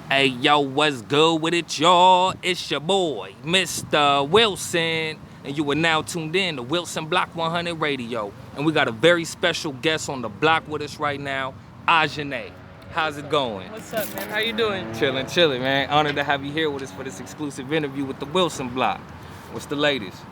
Hey, yo, what's good with it, y'all? It's your boy, Mr. Wilson, and you are now tuned in to WilsonBlock100 Radio. And we got a very special guest on the block with us right now, Ajane. How's it going? What's up, man? How you doing? Chilling, man. Honored to have you here with us for this exclusive interview with the Wilson Block. What's the latest?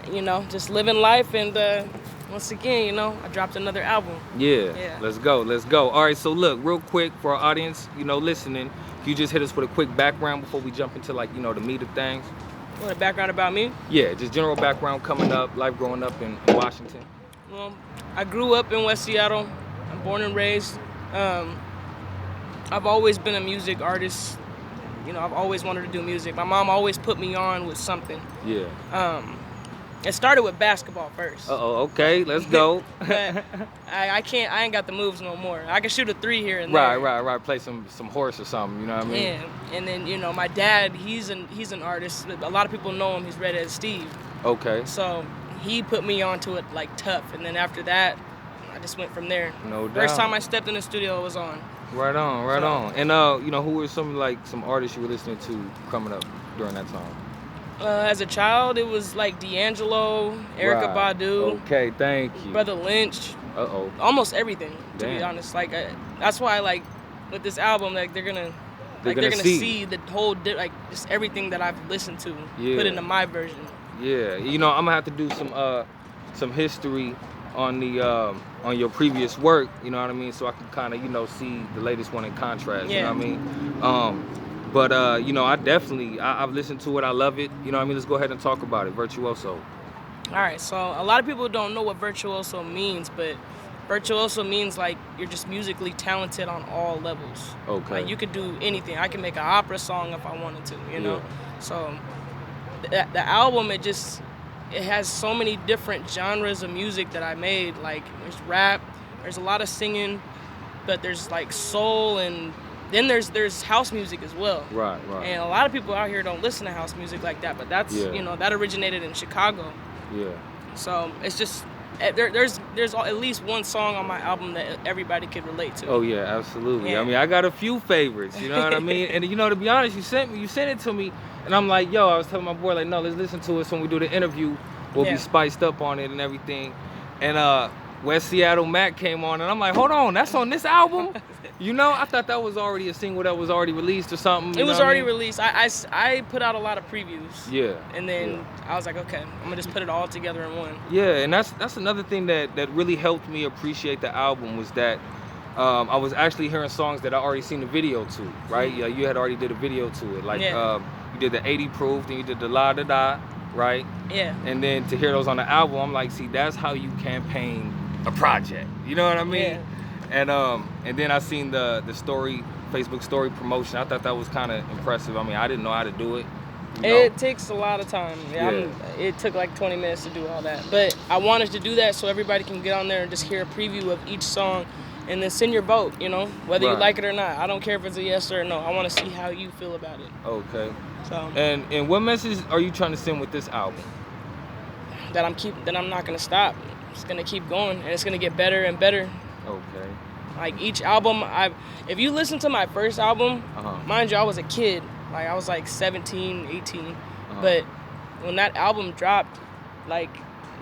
Yeah, just living life, and once again, I dropped another album. Yeah. Let's go. All right, so look, real quick for our audience, listening, can you just hit us with a quick background before we jump into the meat of things? What, a background about me? Yeah, just general background coming up, life growing up in Washington. Well, I grew up in West Seattle. I'm born and raised. I've always been a music artist. I've always wanted to do music. My mom always put me on with something. Yeah. It started with basketball first. Okay, let's go. But I ain't got the moves no more. I can shoot a three here and there. Right. Play some horse or something, you know what I mean? Yeah, and then, my dad, he's an artist. A lot of people know him. He's Red as Steve. Okay. So he put me onto it tough, and then after that, I just went from there. No doubt. First time I stepped in the studio, it was on. Right on. And who were some artists you were listening to coming up during that time? As a child, it was D'Angelo, Erykah Badu. Okay, thank you. Brother Lynch. Almost everything, to be honest. That's why with this album, they're gonna see the whole just everything that I've listened to put into my version. Yeah, I'm gonna have to do some history on the on your previous work, you know what I mean, so I can kind of see the latest one in contrast. Yeah. You know what I mean? But I've listened to it, I love it, you know what I mean. Let's go ahead and talk about it. Virtuoso. All right, so a lot of people don't know what virtuoso means, but virtuoso means you're just musically talented on all levels. Okay. You could do anything. I can make an opera song if I wanted to, Yeah. So the album, it has so many different genres of music that I made. There's rap, there's a lot of singing, but there's soul, and then there's house music as well. Right. And a lot of people out here don't listen to house music like that, but that's that originated in Chicago. Yeah. So it's just there's at least one song on my album that everybody could relate to. Oh yeah, absolutely. Yeah. I mean, I got a few favorites, you know what I mean? And to be honest, you sent it to me, and I'm like, yo, I was telling my boy no, let's listen to it. So when we do the interview, we'll be spiced up on it and everything. And West Seattle Mac came on, and I'm like, hold on, that's on this album? I thought that was already a single that was already released or something. It was already released. I put out a lot of previews. Yeah. And then I was like, okay, I'm gonna just put it all together in one. Yeah, and that's another thing that really helped me appreciate the album was that I was actually hearing songs that I already seen the video to, right? Yeah, you had already did a video to it. You did the 80 Proof, then you did the La Da Da, right? Yeah. And then to hear those on the album, I'm like, see, that's how you campaign a project. You know what I mean? Yeah. And then I seen the story, Facebook story promotion. I thought that was kind of impressive. I mean, I didn't know how to do it. It takes a lot of time. It took 20 minutes to do all that. But I wanted to do that so everybody can get on there and just hear a preview of each song and then send your vote, whether you like it or not. I don't care if it's a yes or a no. I want to see how you feel about it. Okay. So. And what message are you trying to send with this album? That I'm not going to stop. It's going to keep going, and it's going to get better and better. Okay. Each album, if you listen to my first album, mind you, I was a kid. I was 17, 18. But when that album dropped,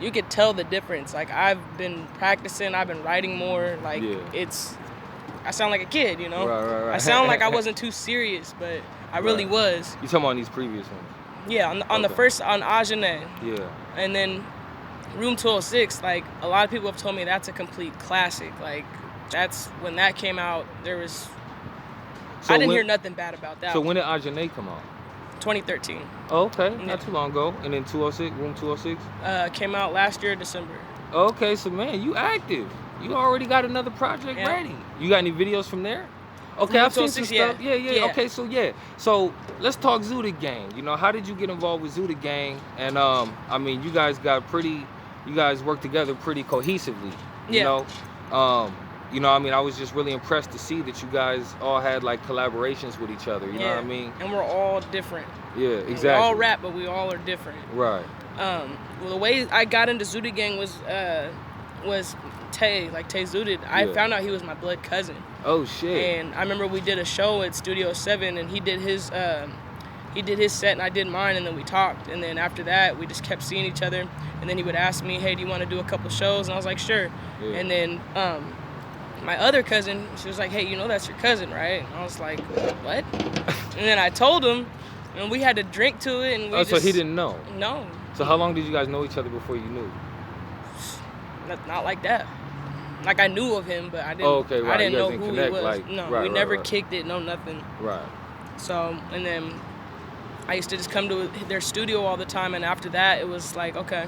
you could tell the difference. I've been practicing, I've been writing more. I sound like a kid, Right. I sound like I wasn't too serious, but I really was. You talking about these previous ones? Yeah, on the first, on Ajane. Yeah. And then Room 206, a lot of people have told me that's a complete classic. That's when that came out, I didn't hear nothing bad about that. So when did Ajane come out? 2013. Oh, okay, not too long ago. And then 206, Room 206? Came out last year, December. Okay, so man, you active. You already got another project ready. You got any videos from there? Okay, I've seen some stuff. Yeah. Okay, so let's talk Zooited Gang. How did you get involved with Zooited Gang? And I mean, you guys work together pretty cohesively. You know, I mean, I was just really impressed to see that you guys all had collaborations with each other. You know what I mean? And we're all different. Yeah, exactly. We all rap, but we all are different. Right. Well, the way I got into Zooited Gang was Tay Zooited. I found out he was my blood cousin. Oh shit! And I remember we did a show at Studio 7, and he did his set and I did mine, and then we talked. And then after that, we just kept seeing each other. And then he would ask me, "Hey, do you want to do a couple shows?" And I was like, "Sure." Yeah. And then my other cousin, she was like, "Hey, you know that's your cousin, right?" And I was like, "What?" And then I told him, and we had to drink to it. And so he didn't know? No. So how long did you guys know each other before you knew? Not like that. Like I knew of him, but I didn't. Oh, okay, right. I didn't know who connect, he was. Like, no, right, we never right. kicked it. No, nothing. Right. So, and then I used to just come to their studio all the time, and after that, it was like, okay.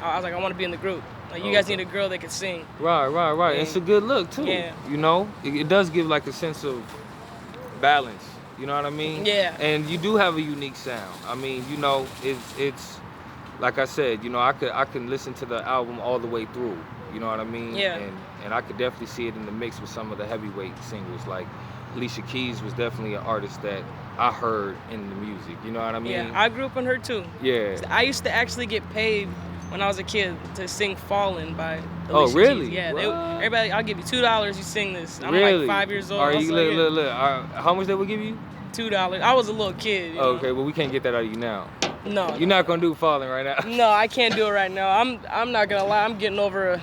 I was like, I want to be in the group. Like, you guys need a girl that can sing. Right. And it's a good look too. Yeah. You know, it does give like a sense of balance. You know what I mean? Yeah. And you do have a unique sound. I mean, you know, it's like I said, you know, I can listen to the album all the way through. You know what I mean? Yeah. And I could definitely see it in the mix with some of the heavyweight singers. Like Alicia Keys was definitely an artist that I heard in the music. You know what I mean? Yeah, I grew up on her too. Yeah. I used to actually get paid when I was a kid to sing "Fallin'" by Alicia Oh, really? Keys. Yeah. Everybody, I'll give you $2. You sing this. I'm really? like 5 years old. All right, look. How much they would give you? $2. I was a little kid. You know? Okay, well we can't get that out of you now. No. You're not gonna do "Falling" right now. No, I can't do it right now. I'm not gonna lie. I'm getting over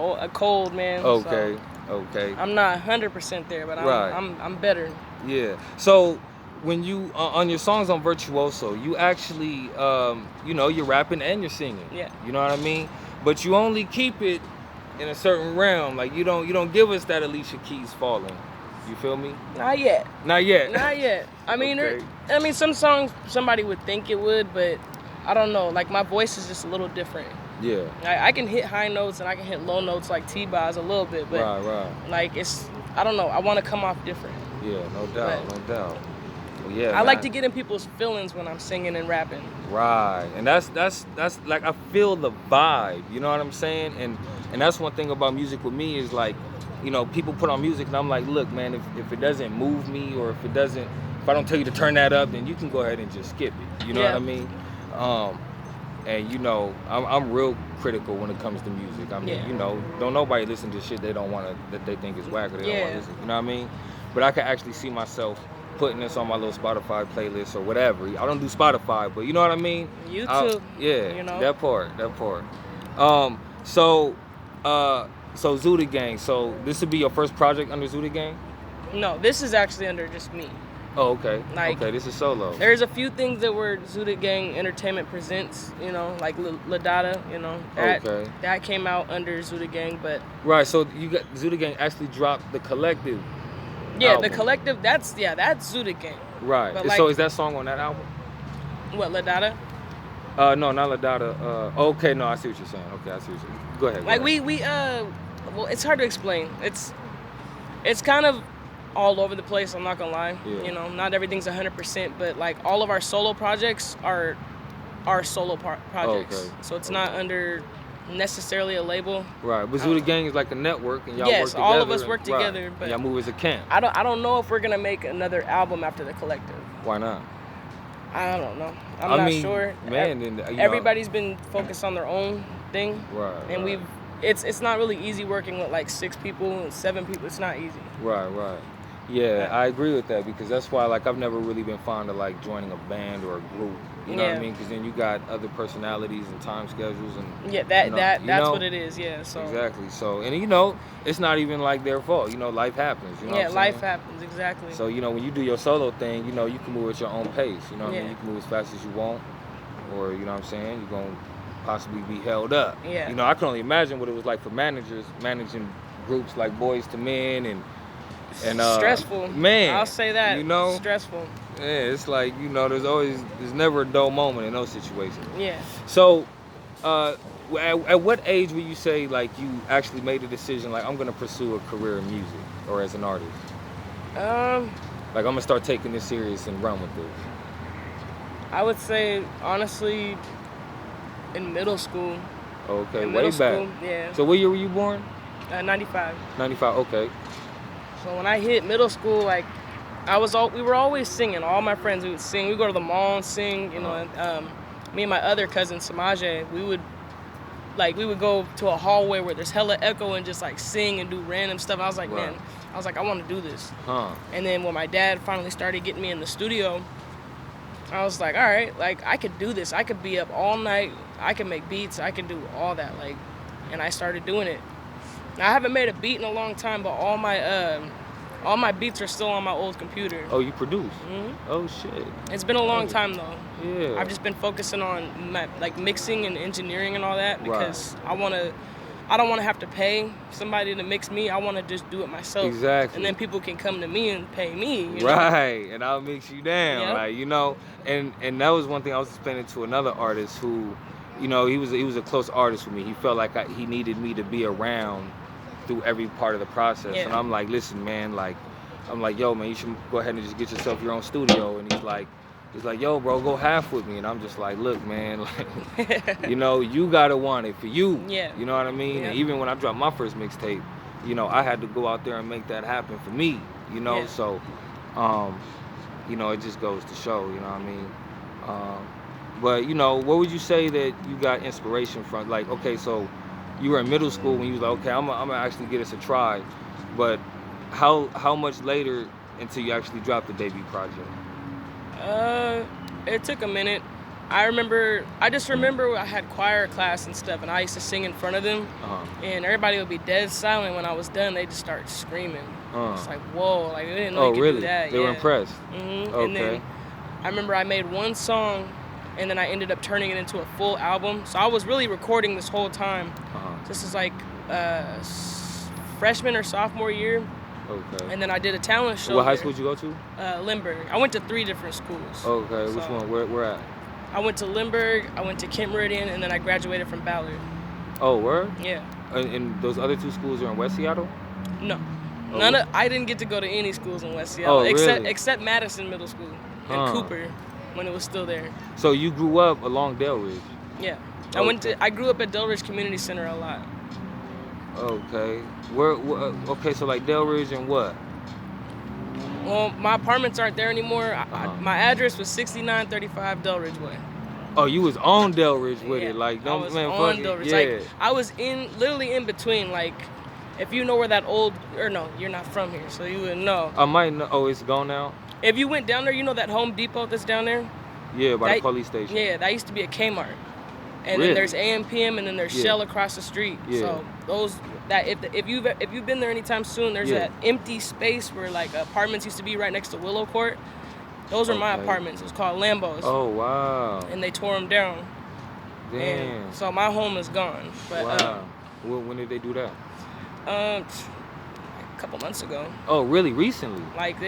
a cold, man. Okay. So Okay. I'm not 100% there, but I'm better. Yeah. So when you on your songs on Virtuoso, you actually you know, you're rapping and you're singing. Yeah. You know what I mean? But you only keep it in a certain realm. Like you don't give us that Alicia Keys "Falling." You feel me? Not yet. Not yet. Not yet. I mean, okay. Some songs somebody would think it would, but I don't know. Like my voice is just a little different. Yeah. I can hit high notes and I can hit low notes like T-Boz a little bit, but right. Like I don't know. I want to come off different. Yeah, no doubt. Well, yeah. I like to get in people's feelings when I'm singing and rapping. Right, and that's like I feel the vibe. You know what I'm saying? And that's one thing about music with me is like, you know, people put on music and I'm like, look, man, if it doesn't move me or if I don't tell you to turn that up, then you can go ahead and just skip it. You know what I mean? And you know, I'm real critical when it comes to music. I mean, you know, don't nobody listen to shit that they think is whack or they don't want to listen. You know what I mean? But I can actually see myself putting this on my little Spotify playlist or whatever. I don't do Spotify, but you know what I mean? YouTube. Yeah, you know? that part. So Zooited Gang. So this would be your first project under Zooited Gang? No, this is actually under just me. Oh, okay. Like, okay, this is solo. There's a few things that were Zooited Gang Entertainment Presents, you know, like La Dada, you know. That came out under Zooited Gang, but... Right, so you got Zooited Gang actually dropped the collective album. The collective, that's Zooited Gang. Right. But so is that song on that album? What, La Dada? No, not La Dada. Okay, no, I see what you're saying. Okay, I see what you're saying. Go ahead. Like, well, it's hard to explain. It's kind of all over the place, I'm not gonna lie. Yeah. You know, not everything's 100%, but like all of our solo projects are solo projects. Okay. So it's not under necessarily a label. Right, but Zooited Gang is like a network and y'all work together. Yes, all of us work together. Right. But y'all move as a camp. I don't know if we're gonna make another album after the collective. Why not? I don't know. I'm not sure. Man, everybody's been focused on their own thing. Right. And it's not really easy working with like 6 people and 7 people. It's not easy. Right. Yeah, I agree with that because that's why like I've never really been fond of like joining a band or a group. You know what I mean? Because then you got other personalities and time schedules and that's what it is. Yeah. So exactly. So and you know it's not even like their fault. You know, life happens. You know what I'm life saying? happens exactly. So you know when you do your solo thing, you know you can move at your own pace. You know what I mean? You can move as fast as you want, or you know what I'm saying? You're gonna possibly be held up. Yeah. You know I can only imagine what it was like for managers managing groups like Boys to Men and stressful. Man, I'll say that. You know, stressful. Yeah, it's like you know, there's never a dull moment in those situations. Yeah. So, at what age would you say like you actually made a decision like I'm gonna pursue a career in music or as an artist? Like I'm gonna start taking this serious and run with this. I would say honestly, in middle school. Okay, in way back. School, yeah. So what year were you born? 95. 95. Okay. So when I hit middle school, like we were always singing. All my friends, we would sing. We go to the mall and sing, you know. And, me and my other cousin Samaje, we would like we would go to a hallway where there's hella echo and just like sing and do random stuff. I was like, man, I want to do this. And then when my dad finally started getting me in the studio, I was like, all right, like I could do this. I could be up all night. I can make beats. I can do all that. Like, and I started doing it. Now, I haven't made a beat in a long time, but all my beats are still on my old computer. Oh, you produce? Mm-hmm. Oh shit. It's been a long time though. Yeah. I've just been focusing on my, like mixing and engineering and all that because I don't want to have to pay somebody to mix me. I want to just do it myself. Exactly. And then people can come to me and pay me. You know? Right, and I'll mix you down, right? You know, and that was one thing I was explaining to another artist who, you know, he was a close artist with me. He felt like he needed me to be around through every part of the process. And I'm like, listen, man, like, I'm like, yo, man, you should go ahead and just get yourself your own studio. And he's like, yo, bro, go half with me. And I'm just like, look, man, like, you know, you gotta want it for you. Yeah. You know what I mean? And even when I dropped my first mixtape, you know, I had to go out there and make that happen for me. You know, so, you know, it just goes to show. You know what I mean? But you know, what would you say that you got inspiration from? Like, okay, so you were in middle school when you was like, okay, I'm gonna actually get us a try. But how much later until you actually dropped the debut project? It took a minute. I just remember I had choir class and stuff, and I used to sing in front of them, and everybody would be dead silent when I was done. They just start screaming. It's like, whoa, like they didn't know you could do that. They were impressed. Mm-hmm. Okay. And then I remember I made one song, and then I ended up turning it into a full album. So I was really recording this whole time. This is like freshman or sophomore year. Okay. And then I did a talent show. What high school did you go to? Lindbergh. I went to 3 different schools. Okay, which one? Where at? I went to Lindbergh, I went to Kent Meridian, and then I graduated from Ballard. Oh, where? Yeah. And those other 2 schools are in West Seattle? No. I didn't get to go to any schools in West Seattle. Oh, really? Except Madison Middle School and Cooper when it was still there. So you grew up along Del Ridge? Yeah. I grew up at Del Ridge Community Center a lot. Okay. Okay, so like Del Ridge and what? Well, my apartments aren't there anymore. My address was 6935 Del Ridge Way. Oh, you was on Del Ridge with it, like I was on Del Ridge. Like I was literally in between. Like, if you know where that no, you're not from here, so you wouldn't know. I might know. Oh, it's gone now. If you went down there, you know that Home Depot that's down there. Yeah, by the police station. Yeah, that used to be a Kmart. And then there's AM/PM, and then there's Shell across the street. Yeah. So if you've been there anytime soon, there's that empty space where like apartments used to be right next to Willow Court. Those are my apartments. It was called Lambos. Oh wow. And they tore them down. Damn. And so my home is gone. But, wow. When did they do that? A couple months ago. Oh, really? Recently? Like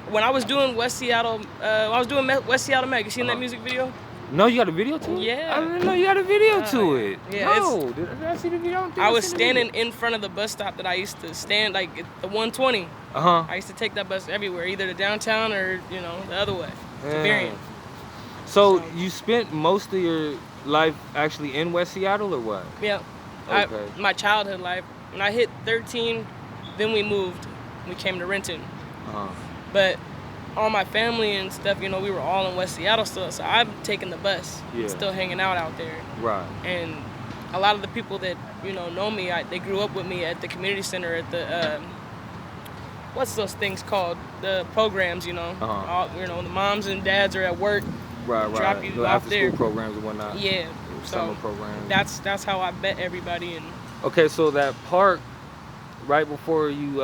when I was doing West Seattle, West Seattle Mag. You seen that music video? No, you got a video to it? Yeah. I didn't know you had a video to it. Yeah, no, did I see the video? I was standing in front of the bus stop that I used to stand, like the 120. I used to take that bus everywhere, either to downtown or, you know, the other way, to Berrien. So you spent most of your life actually in West Seattle or what? Yeah. Okay. My childhood life. When I hit 13, then we moved. We came to Renton. But all my family and stuff, you know, we were all in West Seattle still, so I'm taking the bus, still hanging out there. Right. And a lot of the people that, you know me, they grew up with me at the community center at the, what's those things called? The programs, you know. All, you know, the moms and dads are at work. Right. Drop you off there. After school programs and whatnot. Yeah. Summer programs. That's how I met everybody. And okay, so that park right before you,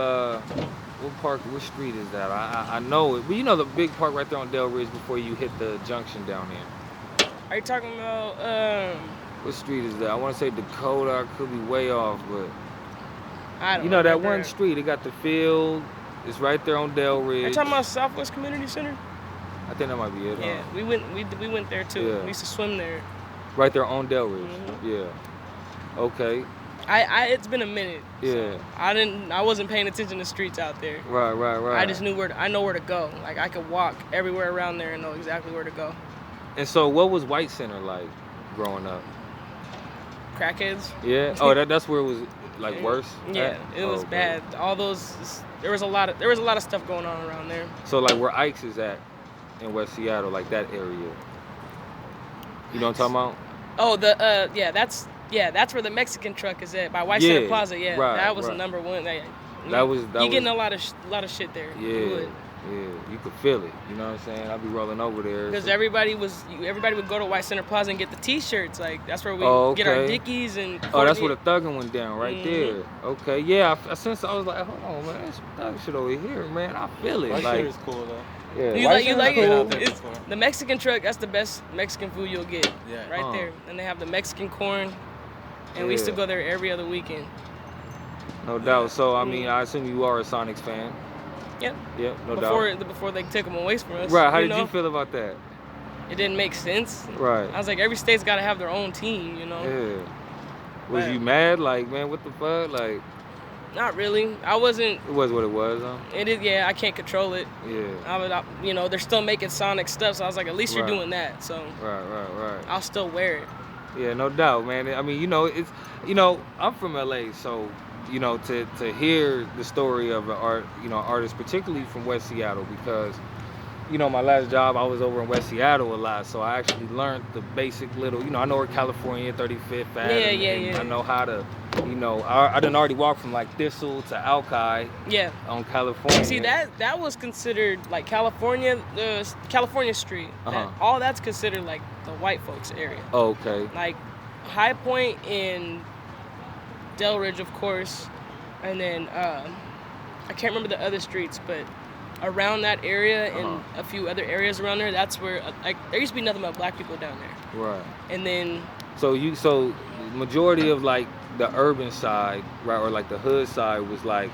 what street is that? I know it. But you know the big park right there on Del Ridge before you hit the junction down there. Are you talking about, what street is that? I want to say Dakota. I could be way off, but I don't know. You know that one street, it got the field. It's right there on Del Ridge. Are you talking about Southwest Community Center? I think that might be it. Yeah, we went there too. Yeah. We used to swim there. Right there on Del Ridge. Yeah. Okay. It's been a minute. Yeah. So I wasn't paying attention to streets out there. Right. I just knew I know where to go. Like I could walk everywhere around there and know exactly where to go. And so what was White Center like growing up? Crackheads. Yeah. Oh, that's where it was like worse? Yeah, it was bad. All those there was a lot of stuff going on around there. So like where Ike's is at in West Seattle, like that area. You know what I'm talking about? Oh, that's Yeah, that's where the Mexican truck is at, by White Center Plaza. Yeah, right, that was right. the number one. You getting a lot of shit there. Yeah. Yeah, you could feel it. You know what I'm saying? I'll be rolling over there. Because everybody would go to White Center Plaza and get the T-shirts. Like that's where we get our Dickies and. Oh, that's where the thugging went down right there. Okay, yeah. I was like, hold on, man, there's some thug shit over here, man. I feel it. White like, shirt is cool though. Yeah, you like cool. it? The Mexican truck. That's the best Mexican food you'll get. Yeah. Right there, and they have the Mexican corn, and we used to go there every other weekend. No doubt. So I mean, I assume you are a Sonics fan. Yep. Yep, no doubt. Before they took them away from us. Right, how did you feel about that? It didn't make sense. Right. I was like, every state's got to have their own team, you know? Yeah. Was you mad? Like, man, what the fuck? Like... Not really. I wasn't... It was what it was, huh? It is, yeah, I can't control it. Yeah. They're still making Sonic stuff, so I was like, at least you're doing that, so... Right. I'll still wear it. Yeah, no doubt, man. I mean, it's... I'm from LA, so... to hear the story of an artist, particularly from West Seattle, because, my last job, I was over in West Seattle a lot, so I actually learned the basic little, I know where California, 35th Ave. Yeah. I know how to, I done already walked from like Thistle to Alki. Yeah. On California. See, that was considered like California, the California Street. All that's considered like the white folks area. Oh, okay. Like High Point in Delridge, of course, and then I can't remember the other streets, but around that area and a few other areas around there, that's where there used to be nothing but black people down there. Right. And then so majority of like the urban side, right, or like the hood side was like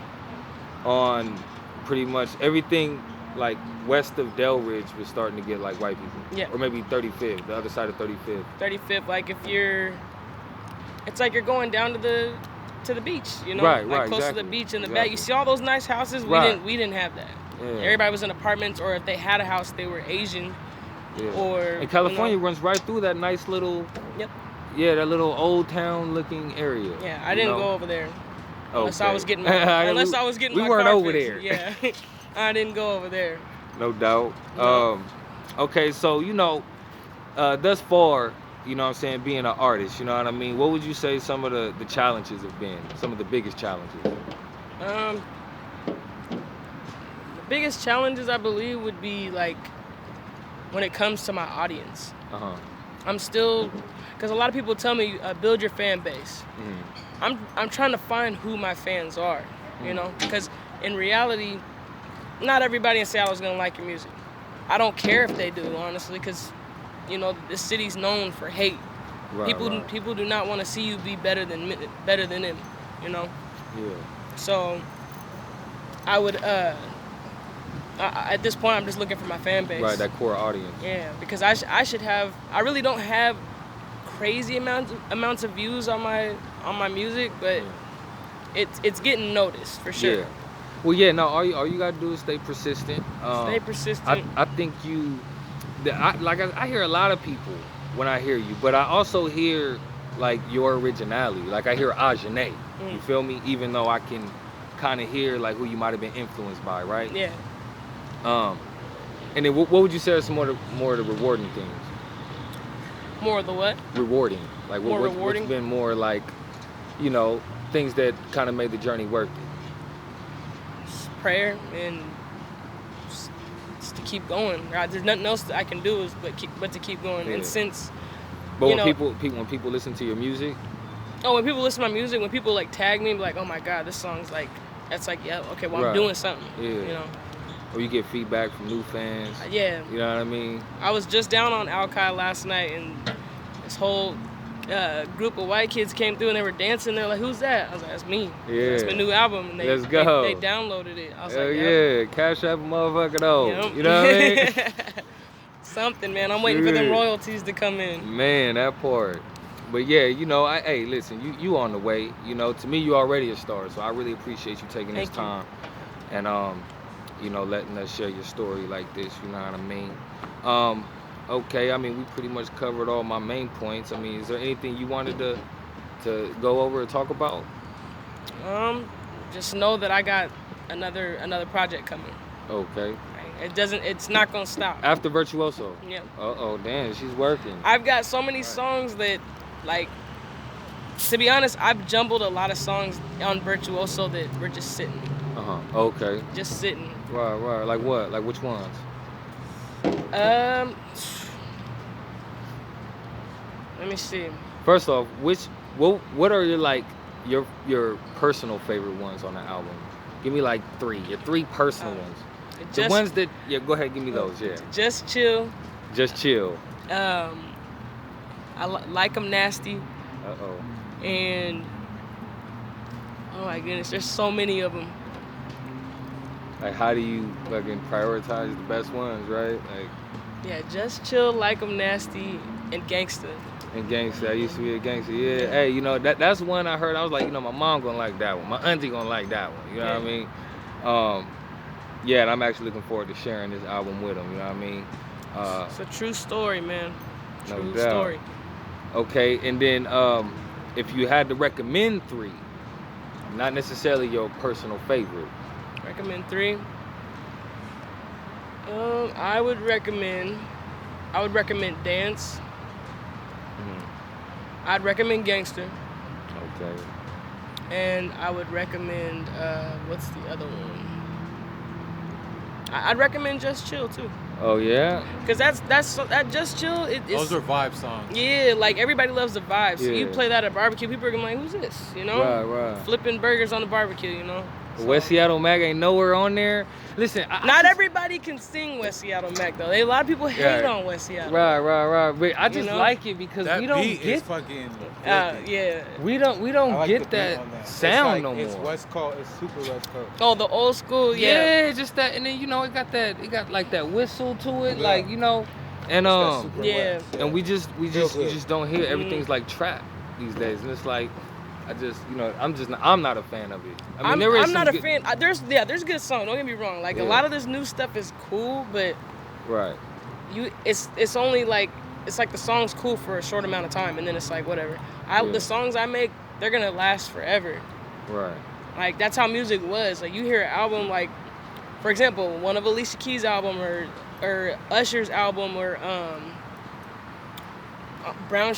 on pretty much everything like west of Delridge was starting to get like white people. Yeah. Or maybe 35th, the other side of 35th. 35th, like it's like you're going down to the beach, right, close exactly, to the beach in the back. You see all those nice houses? We didn't have that. Yeah. Everybody was in apartments, or if they had a house, they were Asian. Yeah. Or and California runs right through that nice little. Yep. Yeah, that little old town looking area. Yeah, I didn't go over there. Unless okay. I was getting my we weren't car over fixed. there. Yeah. I didn't go over there. No doubt. No. Okay, so thus far, you know what I'm saying, being an artist, you know what I mean? What would you say some of the challenges have been? Some of the biggest challenges? The biggest challenges, I believe, would be like when it comes to my audience. I'm still, because a lot of people tell me, build your fan base. I'm trying to find who my fans are, because in reality, not everybody in Seattle is going to like your music. I don't care if they do, honestly, because the city's known for hate. Right, people do not want to see you be better than them, Yeah. So I would at this point I'm just looking for my fan base. Right, that core audience. Yeah, because I really don't have crazy amounts of views on my music, but it's getting noticed for sure. Yeah. Well, yeah, no, all you gotta do is stay persistent. Stay persistent. I think I hear a lot of people when I hear you, but I also hear like your originality. Like I hear Ajane, you feel me? Even though I can kind of hear like who you might have been influenced by, right? Yeah. And then what would you say are some more of the rewarding things? More of the what? Rewarding. Like rewarding? What's been more like, things that kind of made the journey worth it? Just prayer and just to keep going. Right? There's nothing else that I can do but to keep going. Yeah. And since when people listen to your music. Oh, when people listen to my music, when people like tag me, like, oh my God, this song's like, that's like, yeah, okay, well I'm doing something. Yeah. Or you get feedback from new fans. Yeah. You know what I mean? I was just down on Alki last night, and this whole group of white kids came through and they were dancing. They're like, "Who's that?" I was like, "That's me. Yeah. That's my new album." And Let's go. They downloaded it. I was Hell like, yeah, Cash App a motherfucker though. Yep. You know what I mean? Something, man. I'm waiting for them royalties to come in. Man, that part. But yeah, hey, listen, you on the way. To me, you already a star. So I really appreciate you taking this time and letting us share your story like this. You know what I mean? Okay, I mean, we pretty much covered all my main points. I mean, is there anything you wanted to go over and talk about? Just know that I got another project coming. Okay. It's not gonna stop. After Virtuoso? Yeah. Uh-oh, damn, she's working. I've got so many songs that, like, To be honest, I've jumbled a lot of songs on Virtuoso that we're just sitting. Okay. Just sitting. Right. Like what? Like which ones? Let me see. First off, what are your personal favorite ones on the album? Give me like your three personal ones. The ones that go ahead, give me those. Yeah. Just Chill. Just Chill. I Like 'Em Nasty. And oh my goodness, there's so many of them. Like, how do you fucking prioritize the best ones, right? Like, yeah, Just Chill, Like 'Em Nasty, and Gangsta. And Gangsta, I used to be a gangster. Yeah. Hey, you know that's one I heard. I was like, my mom gonna like that one. My auntie gonna like that one. You know what I mean? Yeah, and I'm actually looking forward to sharing this album with them. You know what I mean? It's a true story, man. True doubt. Story. Okay, and then if you had to recommend 3, not necessarily your personal favorite. Recommend 3. I would recommend Dance. I'd recommend Gangster. Okay. And I would recommend what's the other one? I'd recommend Just Chill too. Oh yeah. Cause that Just Chill. Those are vibe songs. Yeah, like everybody loves the vibes. So Yeah. you play that at barbecue, people are gonna be like, "Who's this?" You know? Right. Flipping burgers on the barbecue, you know. So. West Seattle Mag ain't nowhere on there. Listen, not everybody can sing West Seattle Mac though. A lot of people hate on West Seattle. Right. But I just like it because that we don't beat get. Is fucking yeah. We don't like get that sound no more. It's West Coast. It's super West Coast. Oh, the old school. Yeah, just that, and then it got like that whistle to it, like and and we just don't hear everything's like trap these days, and it's like. I'm not a fan of it. I mean, I'm not a fan. There's good songs. Don't get me wrong. Like a lot of this new stuff is cool, but it's only like it's like the song's cool for a short amount of time, and then it's like whatever. The songs I make, they're gonna last forever. Right. Like that's how music was. Like you hear an album like, for example, one of Alicia Keys' album or Usher's album or Brown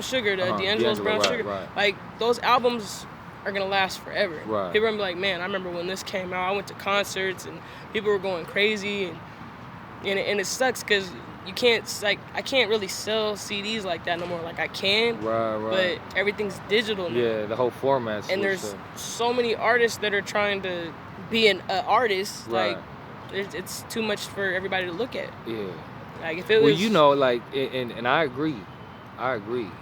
Sugar, D'Angelo's Brown Sugar. Right. Like those albums are gonna last forever. Right. People are gonna be like, man, I remember when this came out. I went to concerts and people were going crazy, and it sucks because I can't really sell CDs like that no more. Like I can, but everything's digital now. Yeah, the whole format. And there's so many artists that are trying to be an artist. Right. Like it's too much for everybody to look at. Yeah. Like if it was, and I agree.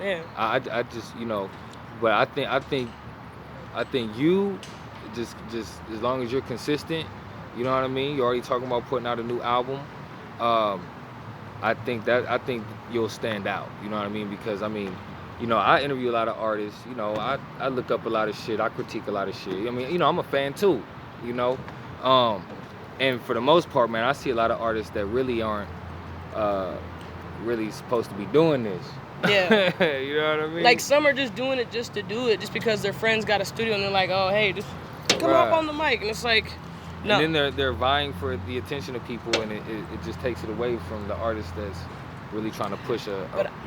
Yeah. I just but I think you just as long as you're consistent, you know what I mean. You're already talking about putting out a new album. I think you'll stand out. You know what I mean? Because I interview a lot of artists. I look up a lot of shit. I critique a lot of shit. I mean, I'm a fan too. And for the most part, man, I see a lot of artists that really aren't really supposed to be doing this. Yeah. You know what I mean? Like some are just doing it just to do it, just because their friends got a studio and they're like, oh, hey, just come up on the mic. And it's like, no. And then they're vying for the attention of people, and it just takes it away from the artist that's really trying to push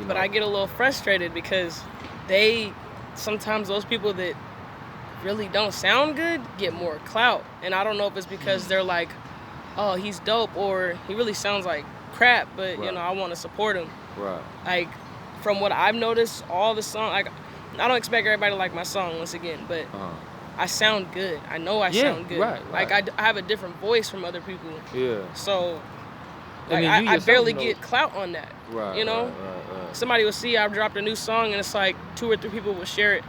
But I get a little frustrated because sometimes those people that really don't sound good get more clout. And I don't know if it's because they're like, oh, he's dope, or he really sounds like crap, but I want to support him. Right. Like from what I've noticed, all the songs, like I don't expect everybody to like my song once again, but I sound good. I know I sound good. Right. Like I have a different voice from other people. Yeah. So like I barely get clout on that. Right. Right. Somebody will see I dropped a new song and it's like 2 or 3 people will share it.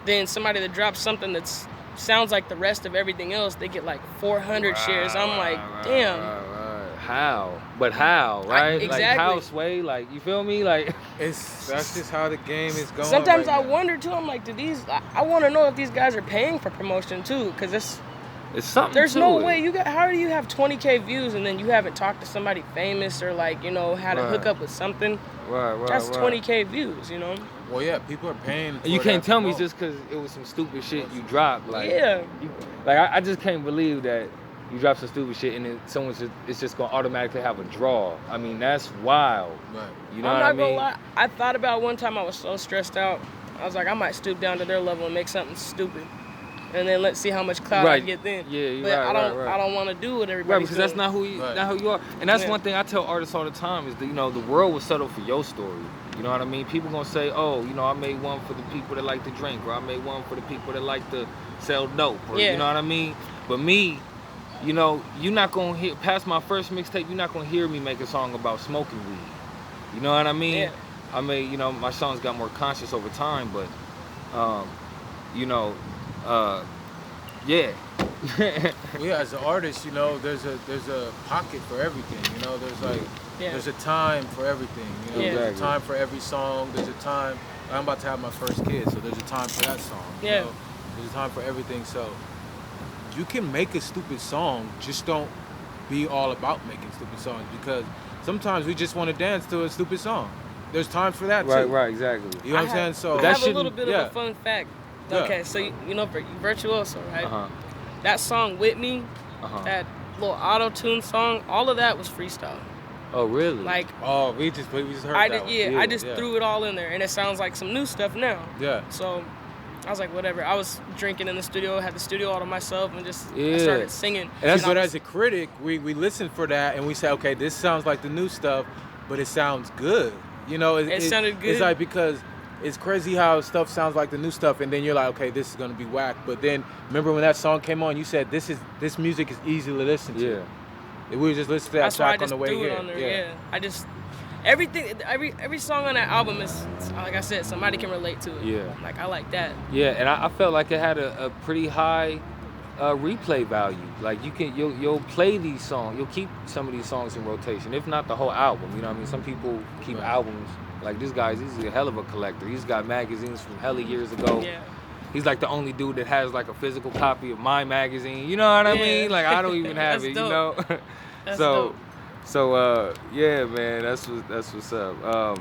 Then somebody that drops something that's sounds like the rest of everything else, they get like 400 shares. I'm like, damn. How? But how, right? Exactly. Like how, Sway? Like, you feel me? Like that's just how the game is going. Sometimes I wonder too. I'm like, I want to know if these guys are paying for promotion too, because it's something. There's no way how do you have 20K views and then you haven't talked to somebody famous or like had a hook up with something? Right. That's 20K views, Well, yeah, people are paying. You can't tell me just because it was some stupid shit you dropped. Like, yeah. I just can't believe that you drop some stupid shit and then it's just gonna automatically have a draw. I mean, that's wild. Right. You know what I mean? I'm not gonna lie. I thought about one time I was so stressed out. I was like, I might stoop down to their level and make something stupid, and then let's see how much clout I get then. Yeah, but I don't want to do what everybody's Right, because doing. that's not who you are. And that's one thing I tell artists all the time is that, you know, the world will settle for your story. You know what I mean? People gonna say, oh, you know, I made one for the people that like to drink, or I made one for the people that like to sell dope, or you know what I mean? But me, you know, you're not gonna hear past my first mixtape. You're not gonna hear me make a song about smoking weed. You know what I mean? Yeah. I mean, you know, my songs got more conscious over time, but, you know, yeah. Well, yeah, as an artist, you know, there's a pocket for everything. You know, there's a time for everything. You know, there's a time for every song. There's a time. I'm about to have my first kid, so there's a time for that song. You know? There's a time for everything. So you can make a stupid song, just don't be all about making stupid songs, because sometimes we just want to dance to a stupid song. There's times for that too. Right, exactly. You know what I'm saying? So I have a little bit of a fun fact. Okay, so you know Virtuoso, right? That song With Me, that little auto-tune song, all of that was freestyle. Oh, really? Like, we just heard that one. I just threw it all in there, and it sounds like some new stuff now. Yeah. So I was like, whatever. I was drinking in the studio, had the studio all to myself, and just I started singing. But as a critic, we listen for that, and we say, okay, this sounds like the new stuff, but it sounds good. You know, it sounded good. It's like, because it's crazy how stuff sounds like the new stuff, and then you're like, okay, this is gonna be whack. But then remember when that song came on, you said this music is easy to listen to. Yeah. We were just listening to that track on the way here. Yeah. I just every song on that album is, like I said, somebody can relate to it. Yeah. Like, I like that. Yeah, and I felt like it had a pretty high replay value. Like, you'll play these songs, you'll keep some of these songs in rotation, if not the whole album. You know what I mean? Some people keep albums. Like, he's a hell of a collector. He's got magazines from hella years ago. Yeah. He's like the only dude that has like a physical copy of my magazine. You know what I mean? Like, I don't even have it, dope. you know? That's dope. So yeah, man, that's what's up. All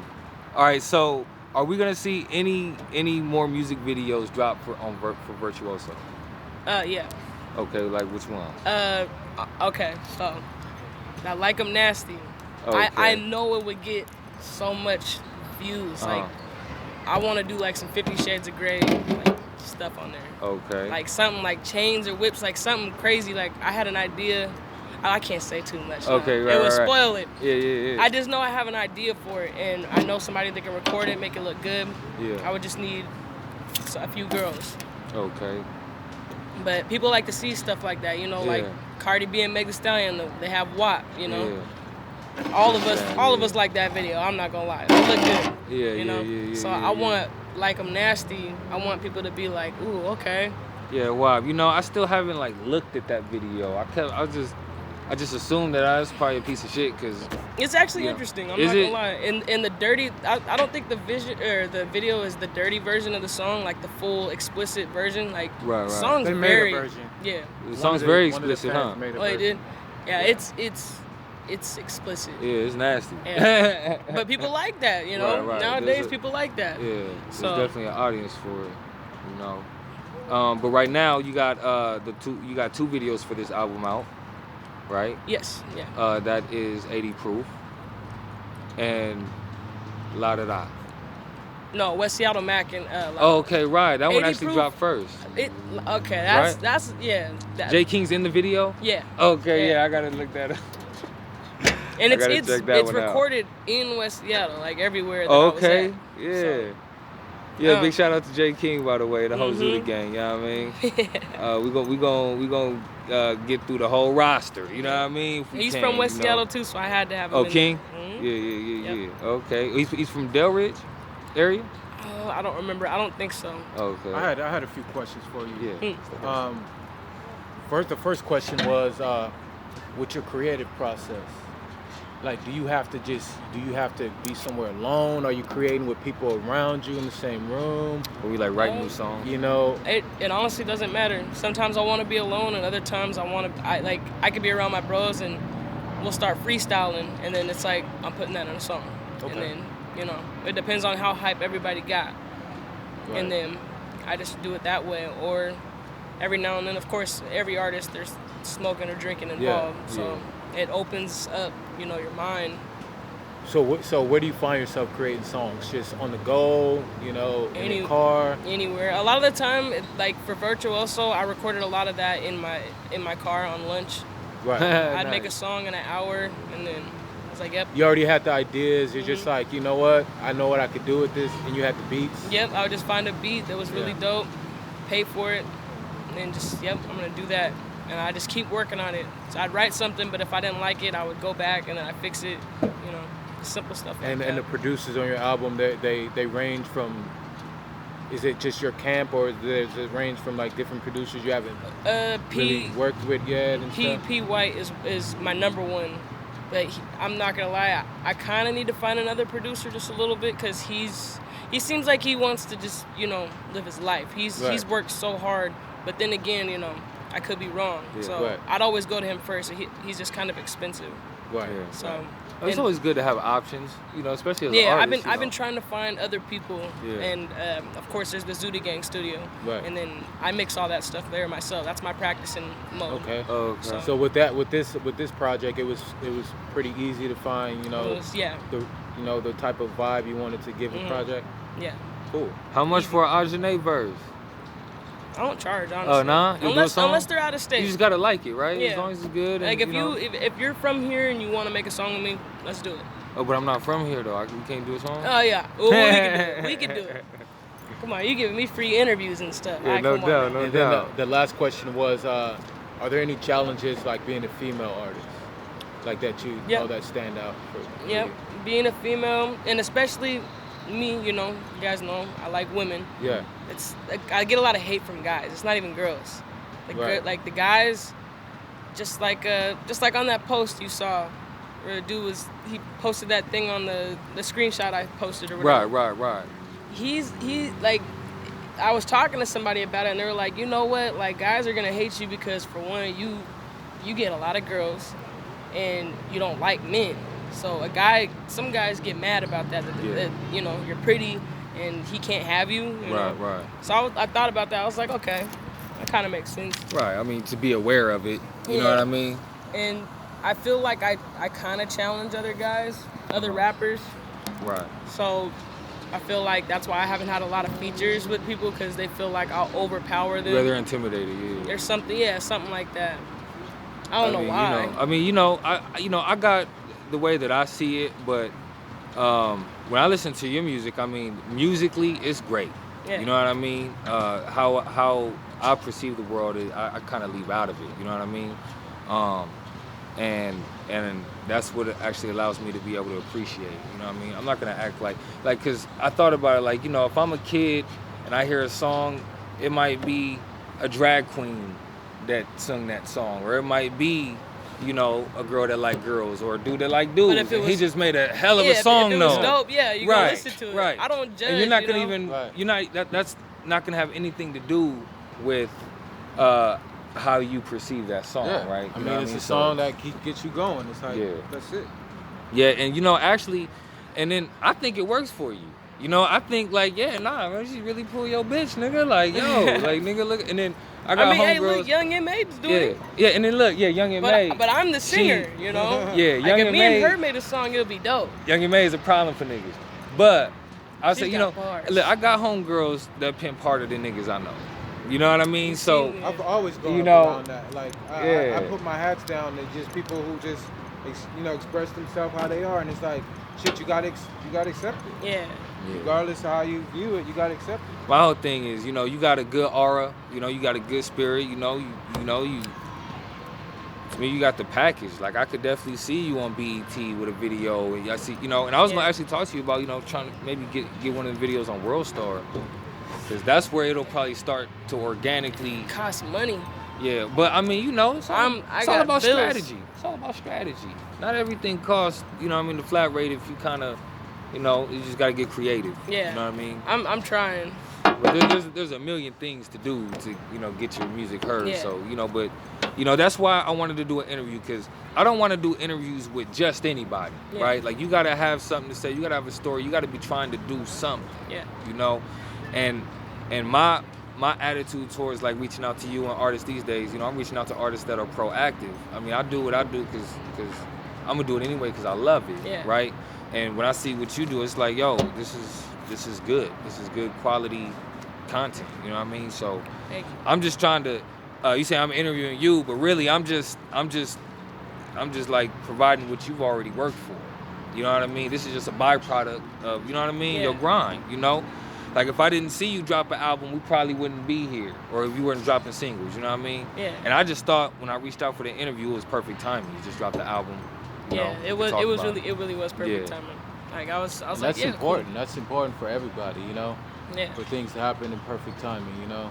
right, so are we gonna see any more music videos drop for Virtuoso? Yeah. Okay, like which one? Okay, so I Like 'Em Nasty. Okay. I know it would get so much views. Like, I want to do like some 50 Shades of Grey like stuff on there. Okay. Like something like chains or whips, like something crazy. Like, I had an idea. I can't say too much. Okay, right. It would spoil it. Yeah. I just know I have an idea for it, and I know somebody that can record it, make it look good. Yeah. I would just need a few girls. Okay. But people like to see stuff like that, you know, like Cardi B and Meg Thee Stallion, they have WAP, you know. Yeah. All of us like that video. I'm not gonna lie, it look good. Yeah, you know. So I want Like 'Em Nasty. I want people to be like, ooh, okay. Yeah, wow. You know, I still haven't like looked at that video. I just assumed that I was probably a piece of shit because it's actually interesting. I'm not gonna lie. In the dirty, I don't think the video is the dirty version of the song, like the full explicit version. Like, right. Song's they very made a version. Yeah. The song's very explicit, huh? Oh, it did. Yeah, it's explicit. Yeah, it's nasty. Yeah. But people like that, you know. Right. Nowadays, people like that. Yeah, so there's definitely an audience for it, you know. But right now, you got two videos for this album out, right? Yes. Yeah. That is 80 Proof and La Da Da. No, West Seattle Mac and okay, right. That one actually Proof, dropped first. That's J King's in the video? Yeah. Okay, yeah, I gotta look that up. And it's recorded in West Seattle, like everywhere that okay. I was at. Yeah. So, yeah, big shout out to J King, by the way, the whole Zooited Gang, you know what I mean? We gonna get through the whole roster, you know what I mean? He's from West Seattle too, so I had to have him. Oh, King? Yeah. Okay. He's from Delridge area? I don't remember. I don't think so. Okay. I had a few questions for you. Yeah. The first question was, what's your creative process? Like, do you have to be somewhere alone? Are you creating with people around you in the same room? Or we like write new songs? You know, it honestly doesn't matter. Sometimes I want to be alone, and other times I could be around my bros and we'll start freestyling, and then it's like I'm putting that in a song. Okay. And then, you know, it depends on how hype everybody got. Right. And then I just do it that way. Or every now and then, of course, every artist, there's smoking or drinking involved. So it opens up, you know, your mind So where do you find yourself creating songs? Just on the go, in the car? Anywhere. A lot of the time, like for Virtuoso, I recorded a lot of that in my car on lunch. Right. I'd Nice. make a song in an hour, and then I was like, yep. You already had the ideas. You're just like, you know what? I know what I could do with this, and you had the beats. Yep, I would just find a beat that was really dope, pay for it, and then just, I'm going to do that. And I just keep working on it. So I'd write something, but if I didn't like it, I would go back and then I fix it, simple stuff like that. And the producers on your album, they range from, is it just your camp, or does it range from like different producers you haven't really worked with yet? And stuff? P. White is my number one. But I'm not going to lie, I kind of need to find another producer just a little bit, because he seems like he wants to just, live his life. He's worked so hard, but then again, I could be wrong. Yeah, so I'd always go to him first. He's just kind of expensive. Right. Yeah. So it's always good to have options, especially as an artist. I've been trying to find other people, and of course there's the Zooited Gang studio, and then I mix all that stuff there myself. That's my practicing mode. Okay. So with this project, it was pretty easy to find, the type of vibe you wanted to give the project. Yeah. Cool. How much for an Ajane verse? I don't charge, honestly. Oh, nah? Unless they're out of state. You just gotta like it, right? Yeah. As long as it's good. Like and, if you're from here and you want to make a song with me, let's do it. Oh, but I'm not from here though. We can't do a song. Oh yeah, well, we can do it. Come on, you giving me free interviews and stuff. Yeah, no doubt, no doubt. The last question was, are there any challenges like being a female artist, like that that stand out for you? Being a female, and especially me, you guys know I like women. Yeah. I get a lot of hate from guys. It's not even girls. Like the guys, just like on that post you saw, where the dude he posted that thing on the screenshot I posted or whatever. Right. I was talking to somebody about it, and they were like, you know what? Like, guys are gonna hate you because, for one, you get a lot of girls, and you don't like men. So some guys get mad about that you're pretty and he can't have you. Right. So I thought about that. I was like, okay, that kind of makes sense. Right. I mean, to be aware of it. You know what I mean? And I feel like I kind of challenge other guys, other rappers. Right. So I feel like that's why I haven't had a lot of features with people, because they feel like I'll overpower them. They're intimidated. Yeah. There's something like that. I don't know why. I got the way that I see it, but when I listen to your music, I mean, musically, it's great. Yeah. You know what I mean? How I perceive the world is, I kind of leave out of it. You know what I mean? And that's what it actually allows me to be able to appreciate. You know what I mean? I'm not gonna act like, cause I thought about it, like, if I'm a kid and I hear a song, it might be a drag queen that sung that song, or it might be, a girl that like girls, or a dude that like dudes. He just made a hell of a song, though. If it was dope, you gonna listen to it. Right. I don't judge. And you're not gonna that's not gonna have anything to do with how you perceive that song, right? I mean, it's a song that gets you going. It's like, that's it. Yeah, and actually, and then I think it works for you. I think man, she really pull your bitch, nigga. Like, yo, like, nigga, look, and then I got homegirls. Hey, look, Young M.A.'s doing it. Yeah, and then look, Young M.A. But I'm the singer, Yeah, Young like, if M.A. me and her made a song, it'll be dope. Young M.A. is a problem for niggas. But I say, bars. look, I got homegirls that pimp harder than niggas I know. You know what I mean? So I've always gone around that. Like, I put my hats down to just people who just, express themselves how they are, and it's like, shit, you gotta accept it. Yeah. Regardless of how you view it, you gotta accept it. My whole thing is, you got a good aura, you got a good spirit, you to me, you got the package. Like, I could definitely see you on BET with a video, and I see, and I was gonna actually talk to you about, trying to maybe get one of the videos on World Star, because that's where it'll probably start to organically cost money. Yeah, but I mean, it's all about bills. strategy. It's all about strategy. Not everything costs, the flat rate. If you kind of, you just gotta get creative. Yeah. You know what I mean? I'm trying. But there's a million things to do to, get your music heard. Yeah. So, but, that's why I wanted to do an interview, because I don't want to do interviews with just anybody, right? Like, you gotta have something to say. You gotta have a story. You gotta be trying to do something. Yeah. And my attitude towards, like, reaching out to you and artists these days, I'm reaching out to artists that are proactive. I mean, I do what I do because I'm going to do it anyway because I love it, right? And when I see what you do, it's like, yo, this is good. This is good quality content. You know what I mean? So thank you. I'm just trying to. You say I'm interviewing you, but really I'm just like providing what you've already worked for. You know what I mean? This is just a byproduct of, you know what I mean, your grind, you know? Like if I didn't see you drop an album, we probably wouldn't be here. Or if you weren't dropping singles, you know what I mean? Yeah. And I just thought when I reached out for the interview, it was perfect timing. You just dropped the album. It really was perfect timing. Like I was and like, that's important. Cool. That's important for everybody, you know? Yeah. For things to happen in perfect timing, you know?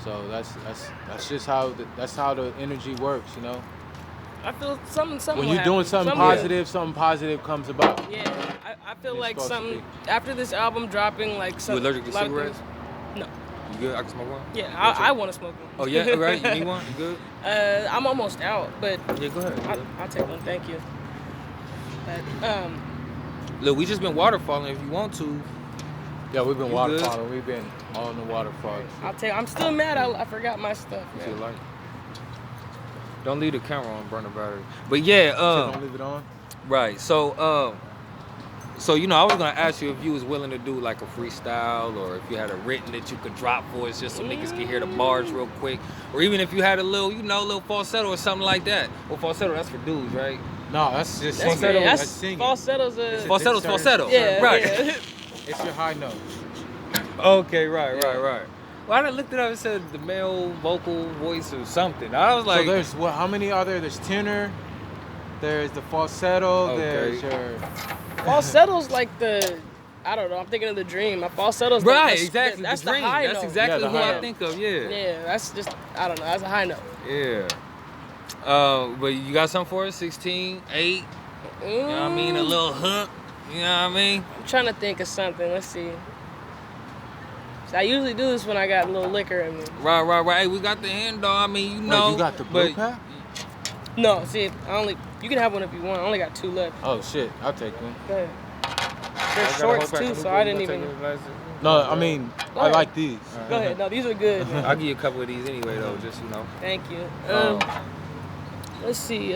So that's just how the energy works, you know? I feel something. When you're doing something positive comes about. Yeah, I feel like something after this album dropping, like something. You allergic to cigarettes? No. You good? I can smoke one? Yeah, I want to smoke one. Oh yeah, right. You need one? You good? I'm almost out, but yeah, go ahead. I'll take one. Thank you. But look, we just been waterfalling. If you want to. Yeah, we've been waterfalling. We've been on the waterfall. I'm still mad. I forgot my stuff. You feel like? Don't leave the camera on, burn the battery. But yeah, don't leave it on. Right. So you know, I was gonna ask you if you was willing to do like a freestyle, or if you had a written that you could drop for us, just so niggas can hear the bars real quick, or even if you had a little, you know, little falsetto or something like that. Well, falsetto, that's for dudes, right? No, that's just falsetto. That's singing. Falsetto's falsetto. Yeah, right. Yeah. It's your high note. Okay, right. Well, I looked it up. It said the male vocal voice or something. I was like, so there's how many are there? There's tenor. There's the falsetto. Okay. There's your falsetto's like the. I don't know. I'm thinking of the dream. My falsetto's right. Like Exactly. That's the dream. High that's note. exactly who I think of. Yeah. Yeah. That's just. I don't know. That's a high note. Yeah. But you got something for us? 16, 8. You know what I mean? A little hook. You know what I mean? I'm trying to think of something. Let's see. So I usually do this when I got a little liquor in me. Right. Hey, we got the hand dog. I mean, you know. Wait, you got the blue pack? No, see, you can have one if you want. I only got 2 left. Oh shit, I'll take one. Go ahead. They're shorts too, so I didn't even. No, I mean, I like these. Go ahead. No, these are good. I'll give you a couple of these anyway, though, just, you know. Thank you. Let's see.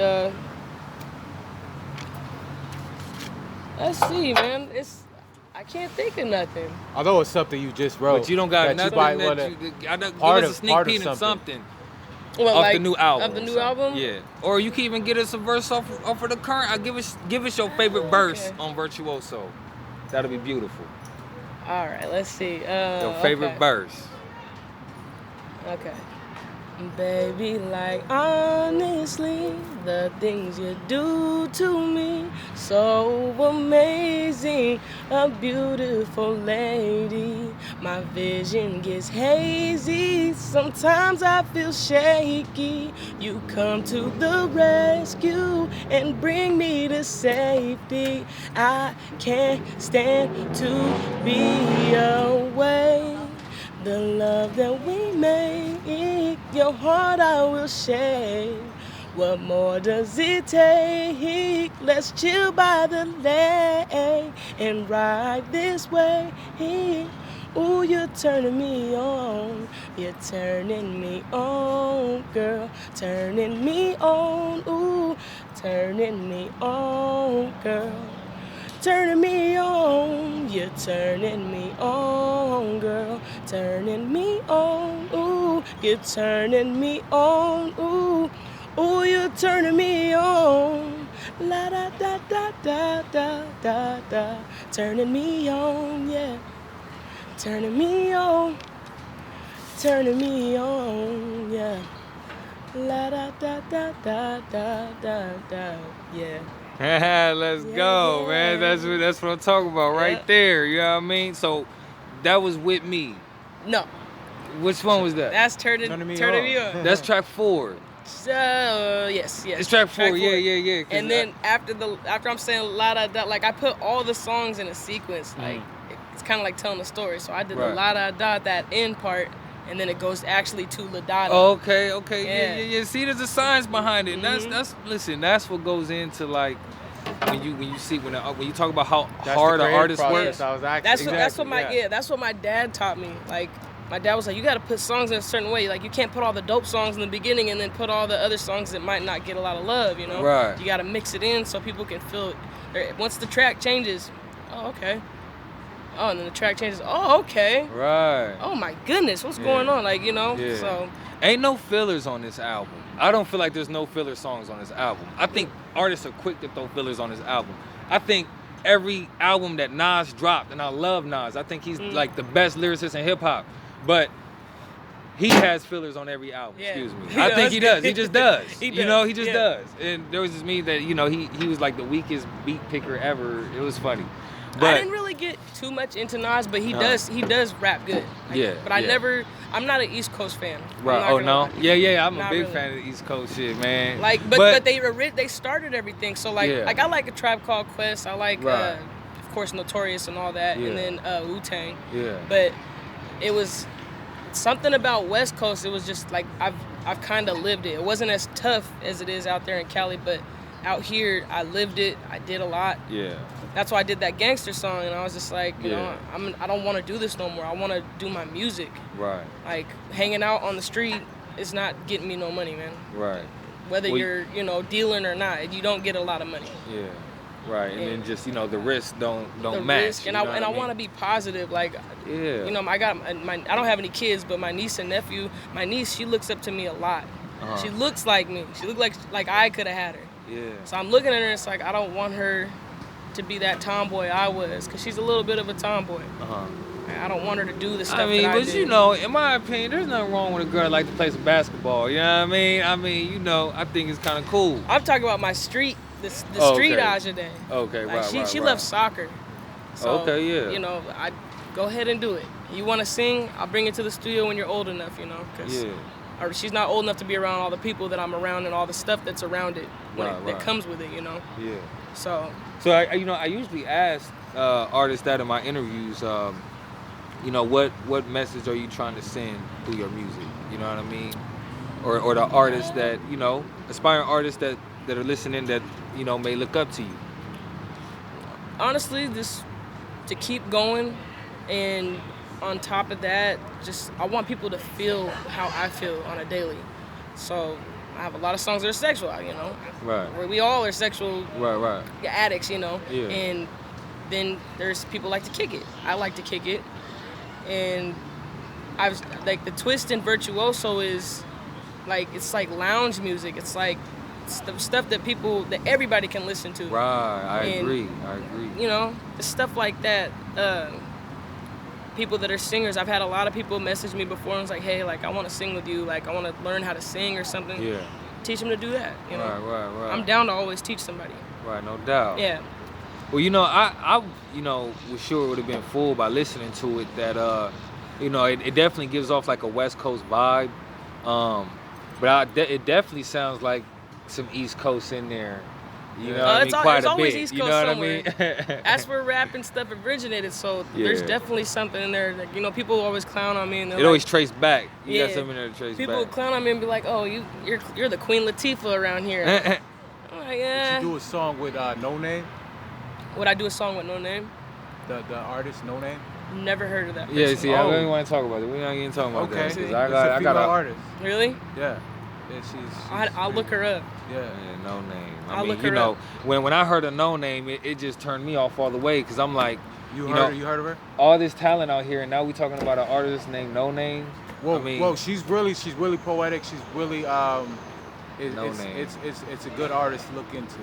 Let's see, man. I can't think of nothing. Although it's something you just wrote. But you don't got nothing give us a sneak peek of something. Well, off like, the new album. Of the new album? Yeah. Or you can even get us a verse off of the current. Give us your favorite verse on Virtuoso. That'll be beautiful. All right, let's see. Your favorite verse. Okay. Baby, like honestly, the things you do to me, so amazing, a beautiful lady. My vision gets hazy, sometimes I feel shaky. You come to the rescue and bring me to safety. I can't stand to be away. The love that we make, your heart I will share. What more does it take? Let's chill by the lake and ride this way. Ooh, you're turning me on. You're turning me on, girl. Turning me on. Ooh, turning me on, girl. Turning me on, you're turning me on, girl. Turning me on, ooh, you're turning me on, ooh, ooh, you're turning me on. La da da da da da da da. Turning me on, yeah. Turning me on, yeah. La da da da da da da da, yeah. Let's go, man. That's what I'm talking about right there. You know what I mean? So that was With Me. No. Which one was that? That's Turning Me On. That's track 4. Yes. It's track 4. Yeah. And then after I'm saying la da da, like I put all the songs in a sequence. Like it's kind of like telling a story. So I did the la da da, that end part. And then it goes actually to La Da. Okay. Yeah. See, there's a science behind it. And that's what goes into like when you talk about how hard an artist works. That's what my dad taught me. Like my dad was like, you got to put songs in a certain way. Like, you can't put all the dope songs in the beginning and then put all the other songs that might not get a lot of love, you know? Right. You got to mix it in so people can feel it. Once the track changes, oh, okay. Oh, and then the track changes, oh, okay. Right. Oh, my goodness, what's going on? Like, you know? Yeah. So. Ain't no fillers on this album. I don't feel like there's no filler songs on this album. I think artists are quick to throw fillers on this album. I think every album that Nas dropped, and I love Nas, I think he's like the best lyricist in hip hop, but he has fillers on every album. Yeah. Excuse me. I think he does. He just does. You know, he just Yeah. does. And there was this meme that, you know, he was like the weakest beat picker ever. It was funny. But I didn't really get too much into Nas, but he does rap good. Yeah. But I'm not an East Coast fan. Right. Oh no. Yeah. I'm a big really. fan of the East Coast shit, man. Like, but they started everything. So like I like A Tribe Called Quest. I like of course Notorious and all that, and then Wu-Tang. Yeah. But it was something about West Coast. It was just like I've kind of lived it. It wasn't as tough as it is out there in Cali, but out here I lived it. I did a lot. Yeah. That's why I did that gangster song, and I was just like, you know, I don't want to do this no more. I want to do my music. Right. Like, hanging out on the street is not getting me no money, man. Right. Whether you're, dealing or not, you don't get a lot of money. Yeah. Right. And then just, the risks don't the match. Risk, and I want to be positive. Like, yeah. I don't have any kids, but my niece and nephew, my niece, she looks up to me a lot. She looks like me. She looks like I could have had her. Yeah. So I'm looking at her, and it's like, I don't want her to be that tomboy I was, because she's a little bit of a tomboy. I don't want her to do the stuff that I did. In my opinion, there's nothing wrong with a girl that like to play some basketball. You know what I mean? I think it's kind of cool. I'm talking about my street, the street Ajane. Okay, like, she loves soccer. So, I go ahead and do it. You want to sing? I'll bring it to the studio when you're old enough, because or she's not old enough to be around all the people that I'm around and all the stuff that's around it, that comes with it, Yeah. So I usually ask artists that in my interviews, what message are you trying to send through your music? You know what I mean? Or the artists that, aspiring artists that are listening that, may look up to you. Honestly, just to keep going, and on top of that, just I want people to feel how I feel on a daily. So I have a lot of songs that are sexual, Right. Where we all are sexual addicts, Yeah. And then there's people like to kick it. I like to kick it. And like the twist in Virtuoso is like, it's like lounge music. It's like the stuff that everybody can listen to. Right, I agree. The stuff like that. People that are singers, I've had a lot of people message me before and was like, hey, like, I want to sing with you, like, I want to learn how to sing or something. Yeah. Teach them to do that, Right. I'm down to always teach somebody. Right, no doubt. Yeah. Well, I was sure it would have been fooled by listening to it that, it definitely gives off like a West Coast vibe. But it definitely sounds like some East Coast in there. It's always East Coast somewhere. What I mean? That's where rap and stuff originated. So there's definitely something in there. Like, people always clown on me, and it always traced back. You got something there to trace people back. Clown on me and be like, "Oh, you're the Queen Latifah around here." I'm like, yeah. Did you do a song with No Name? Would I do a song with No Name? The artist No Name? Never heard of that person. Yeah, see, I don't even want to talk about it. We're not even talking about that. Okay, I got an artist. Really? Yeah. I'll look her up. Yeah, No Name. I'll look her up. When I heard of No Name, it just turned me off all the way, because I'm like, you heard of her? All this talent out here, and now we talking about an artist named No Name. Well, she's really poetic. She's really No Name. It's a good artist to look into.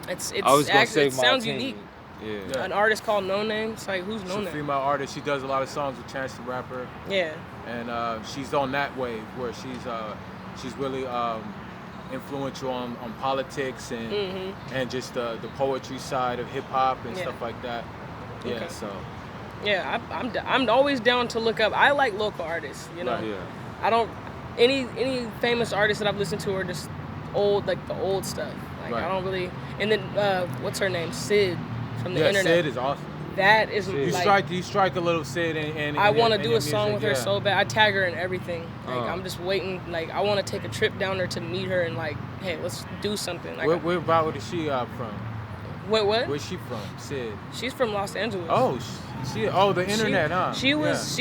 It sounds unique. Yeah. An artist called No Name. It's like, who's No Name? She's a female artist. She does a lot of songs with Chance the Rapper. Yeah. And she's on that wave where she's really influential on politics and just the poetry side of hip hop and stuff like that. Yeah. Okay. So. Yeah, I'm always down to look up. I like local artists. Right, yeah. I don't any famous artists that I've listened to are just old, like the old stuff. Like I don't really. And then what's her name? Sid from the internet. Sid is awesome. That is you strike a little Sid and I want to do a song with her so bad. I tag her in everything. Like Uh-huh. I'm just waiting. Like I want to take a trip down there to meet her and like, hey, let's do something. Like where about is she from? What? Where's she from? Sid. She's from Los Angeles. Oh, the internet, huh? She was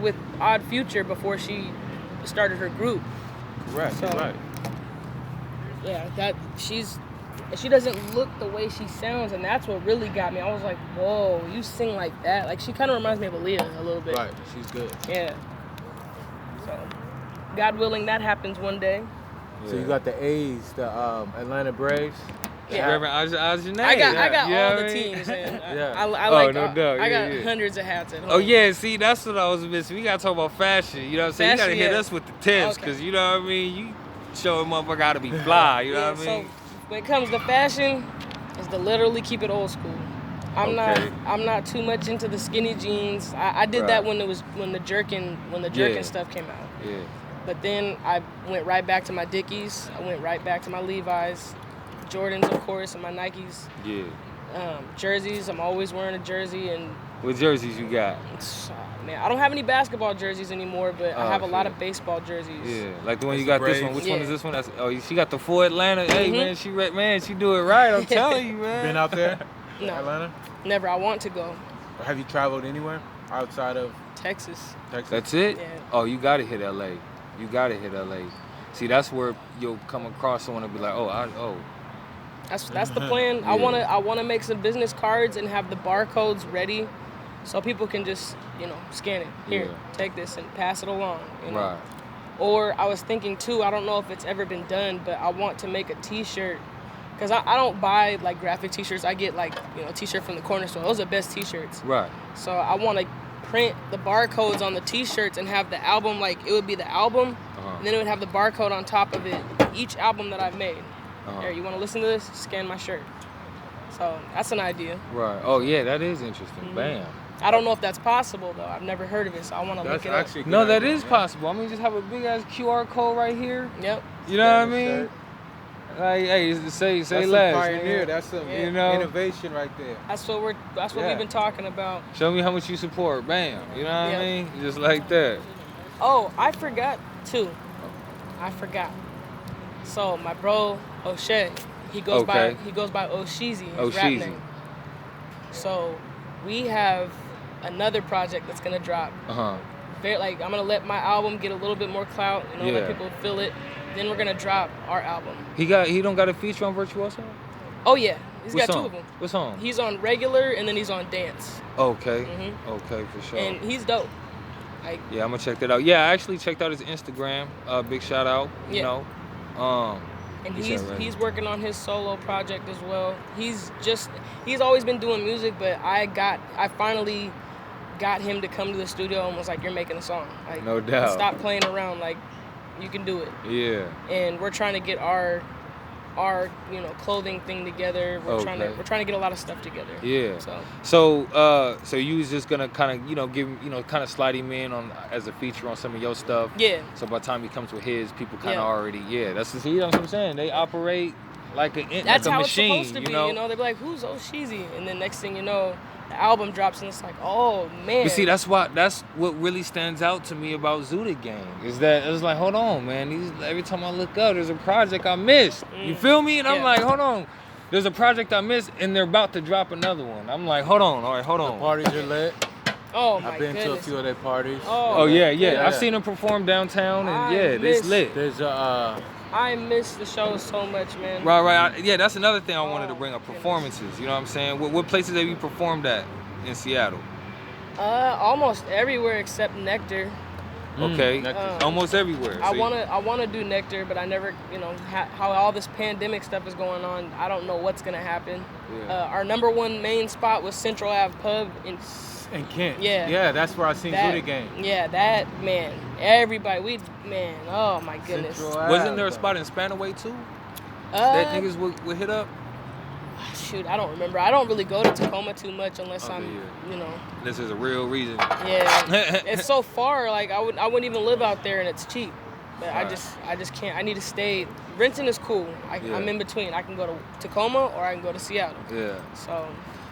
with Odd Future before she started her group. Correct. So, right. Yeah, she doesn't look the way she sounds, and that's what really got me. I was like, whoa, you sing like that? Like, she kind of reminds me of Aaliyah a little bit. Right, she's good. Yeah. So, God willing, that happens one day. Yeah. So you got the A's, the Atlanta Braves. Yeah. Reverend Ajane. I got all the teams, and I like. No doubt. I got hundreds of hats at home. Oh yeah, see, that's what I was missing. We gotta talk about fashion. You know what I'm saying? You gotta hit us with the tips, cause you know what I mean. You show a motherfucker how to be fly. You know what I mean? So when it comes to fashion, is to literally keep it old school. I'm not too much into the skinny jeans. I did that when the jerkin stuff came out. Yeah. But then I went right back to my Dickies. I went right back to my Levi's, Jordans, of course, and my Nikes. Yeah. Jerseys. I'm always wearing a jersey. And what jerseys you got? Man, I don't have any basketball jerseys anymore, but I have a lot of baseball jerseys. Yeah, like the one you got. This one. Which one is this one? She got the full Atlanta. Hey man, she do it right. I'm telling you, man. Been out there? No. Atlanta? Never. I want to go. Have you traveled anywhere outside of Texas? That's it? Yeah. Oh, you gotta hit LA. You gotta hit LA. See, that's where you'll come across someone and be like, That's the plan. Yeah. I wanna make some business cards and have the barcodes ready, so people can just scan it. Here, take this and pass it along. Right. Or I was thinking too. I don't know if it's ever been done, but I want to make a T-shirt. Because I don't buy like graphic T-shirts. I get like a T-shirt from the corner store. Those are the best T-shirts. Right. So I want to print the barcodes on the T-shirts and have the album, like it would be the album, and then it would have the barcode on top of it. Each album that I've made. Here, you want to listen to this? Scan my shirt. So that's an idea. Right. Oh yeah, that is interesting. Mm-hmm. Bam. I don't know if that's possible though. I've never heard of it, so I want to look it up. No, that is possible. I mean, just have a big ass QR code right here. Yep. You know what I mean? Like, hey, say that's less. Pioneer. That's some innovation right there. That's what we've been talking about. Show me how much you support. Bam. You know what I mean? Just like that. Oh, I forgot too. I forgot. So my bro O'Shea, he goes by O'Sheezy, his rap name. So we have another project that's gonna drop. I'm gonna let my album get a little bit more clout, let people feel it. Then we're gonna drop our album. He don't got a feature on Virtuoso? Oh yeah, he's got two of them. What song? He's on regular and then he's on dance. Okay. Okay, for sure. And he's dope. Yeah, I'm gonna check that out. Yeah, I actually checked out his Instagram. Big shout out. You know. And he's working on his solo project as well. He's always been doing music, but I finally got him to come to the studio and was like, "You're making a song. Like, no doubt. Stop playing around. Like, you can do it." Yeah. And we're trying to get our clothing thing together. We're trying to get a lot of stuff together. Yeah. So you was just gonna kind of give kind of slide him in on as a feature on some of your stuff. Yeah. So by the time he comes with his, people kind of already that's what I'm saying. They operate like a machine. That's how it's supposed to be. They'd be like, "Who's O'Sheezy?" And then next thing you know, the album drops and it's like, oh man. But see, that's what really stands out to me about Zooited Gang is that it's like, hold on, man. Every time I look up, there's a project I missed. You feel me? And I'm like, hold on. There's a project I missed, and they're about to drop another one. I'm like, hold on. All right, hold on. The parties are lit. Oh my I've been to a few of their parties. Oh yeah. I've seen them perform downtown, and it's lit. There's I miss the show so much, man. Right. That's another thing I wanted to bring up. Performances. You know what I'm saying? What places have you performed at in Seattle? Almost everywhere except Nectar. Okay. Almost everywhere. I wanna do Nectar, but I never, how all this pandemic stuff is going on. I don't know what's gonna happen. Yeah. Our number one main spot was Central Ave Pub in Kent. Yeah, that's where I seen Zooited Gang. Yeah, that man. Everybody, oh my goodness. Wasn't there a spot in Spanaway too? That niggas would hit up? Shoot, I don't remember. I don't really go to Tacoma too much unless This is a real reason. Yeah, it's so far. Like I wouldn't even live out there, and it's cheap. But I just can't. I need to stay. Renton is cool. I'm in between. I can go to Tacoma or I can go to Seattle. Yeah.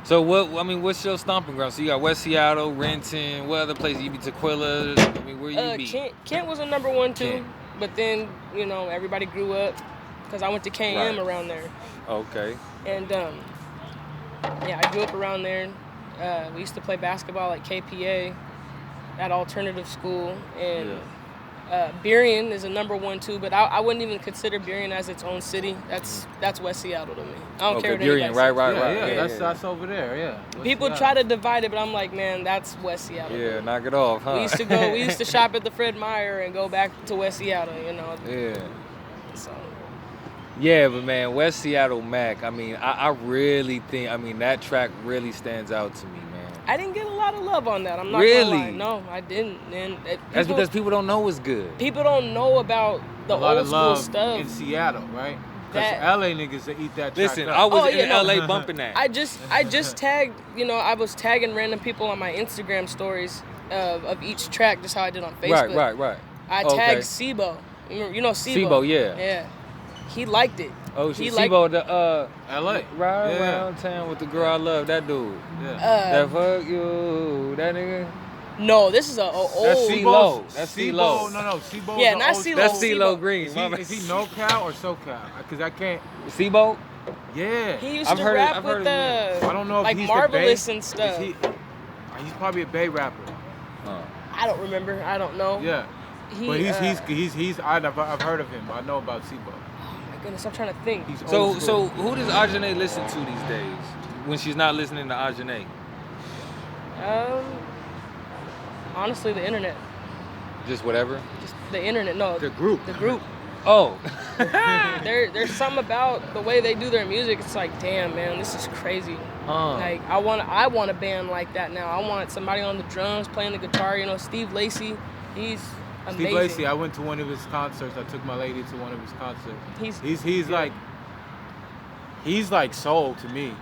So what's your stomping ground? So you got West Seattle, Renton. What other places? You be Tequila. I mean, where you be? Kent was a number one too. But then everybody grew up because I went to KM around there. Okay. And Yeah, I grew up around there. We used to play basketball at KPA, at alternative school, and Burien is a number 1 too, but I wouldn't even consider Burien as its own city. That's West Seattle to me. I don't care what Burien, anybody right. Yeah, that's over there. Yeah. People try to divide it, but I'm like, man, that's West Seattle. Yeah, knock it off, huh? We used to shop at the Fred Meyer and go back to West Seattle, you know. Yeah. So. Yeah, but man, West Seattle Mac, I mean, I really think, that track really stands out to me, man. I didn't get a lot of love on that. I'm not gonna lie. No, I didn't. And that's because people don't know it's good. People don't know about the old school stuff in Seattle, right? Because LA niggas that eat that track. Listen, I was in LA bumping that. I just tagged, I was tagging random people on my Instagram stories of each track, just how I did on Facebook. Right. I tagged Sibo. You know Sibo? Sibo, yeah. Yeah. He liked it. Oh, Sibo, the LA. Ride around town with the girl I love, that dude. Yeah. That fuck you, that nigga. No, this is a old. That's CeeLo. That's CeeLo. No, CeeLo. Yeah, not CeeLo. That's CeeLo Green. Is he NoCal or SoCal? Because I can't. Sibo? Yeah. He used to rap with the. I don't know if like he's Marvelous the Bay, and stuff. He's probably a Bay rapper. I don't remember. I don't know. Yeah. But I've heard of him. I know about Sibo. Goodness, I'm trying to think. So who does Ajane listen to these days when she's not listening to Ajane? Honestly, the internet. Just whatever? Just the internet. No, the group. Oh. There's something about the way they do their music. It's like, damn, man, this is crazy. Like I want a band like that now. I want somebody on the drums playing the guitar. Steve Lacy, he's amazing. Steve Lacy, I went to one of his concerts. I took my lady to one of his concerts. He's like soul to me.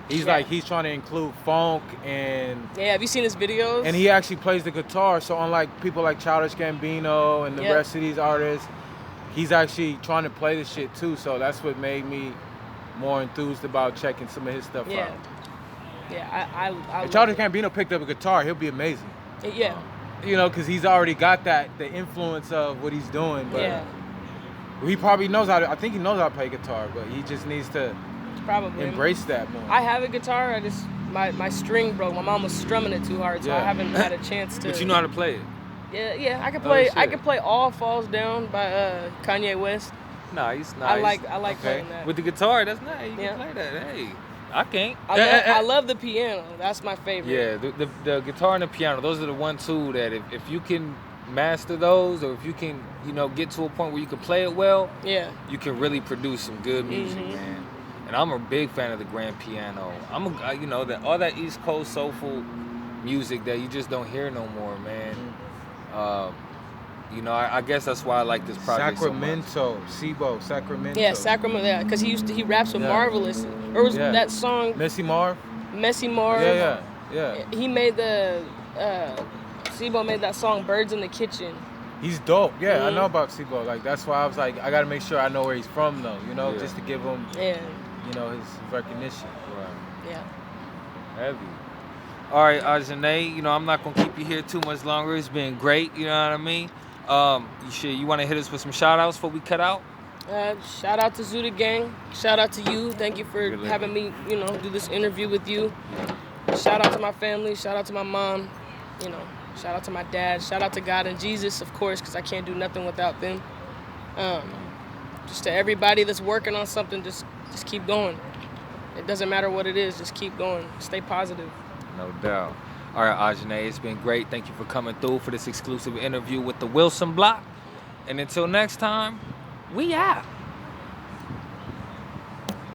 He's trying to include funk and have you seen his videos? And he actually plays the guitar. So unlike people like Childish Gambino and the rest of these artists, he's actually trying to play the shit too. So that's what made me more enthused about checking some of his stuff out. Yeah, I if Childish Gambino picked up a guitar, he'll be amazing. Yeah. Because he's already got the influence of what he's doing. But he probably knows I think he knows how to play guitar, but he just needs to embrace that more. I have a guitar. My string broke. My mom was strumming it too hard, so I haven't had a chance to. But you know how to play it. Yeah, I can play. I can play "All Falls Down" by Kanye West. Nice. I like playing that. With the guitar, that's nice. You can play that. Hey, I can't. I love the piano. That's my favorite. Yeah, the guitar and the piano. Those are the 1-2 that if you can master those, or if you can get to a point where you can play it well, you can really produce some good music, man. And I'm a big fan of the grand piano. All that East Coast soulful music that you just don't hear no more, man. I guess that's why I like this project Sacramento, so much. Sibo, Sacramento. Yeah, Sacramento. Yeah, because he raps with Marvelous. Or was that song? Messy Marv. Yeah. He made Sibo made that song "Birds in the Kitchen." He's dope. Yeah, I know about Sibo. Like that's why I was like, I gotta make sure I know where he's from though. Just to give him. His recognition. Right. Yeah. Heavy. All right, Ajane, I'm not going to keep you here too much longer. It's been great, you know what I mean? You want to hit us with some shout-outs before we cut out? Shout out to Zooited Gang. Shout out to you. Thank you for having me, do this interview with you. Shout out to my family. Shout out to my mom. Shout out to my dad. Shout out to God and Jesus, of course, because I can't do nothing without them. Just to everybody that's working on something, just keep going. It doesn't matter what it is, just keep going. Stay positive. No doubt. All right, Ajane, it's been great. Thank you for coming through for this exclusive interview with the Wilson Block. And until next time, we out.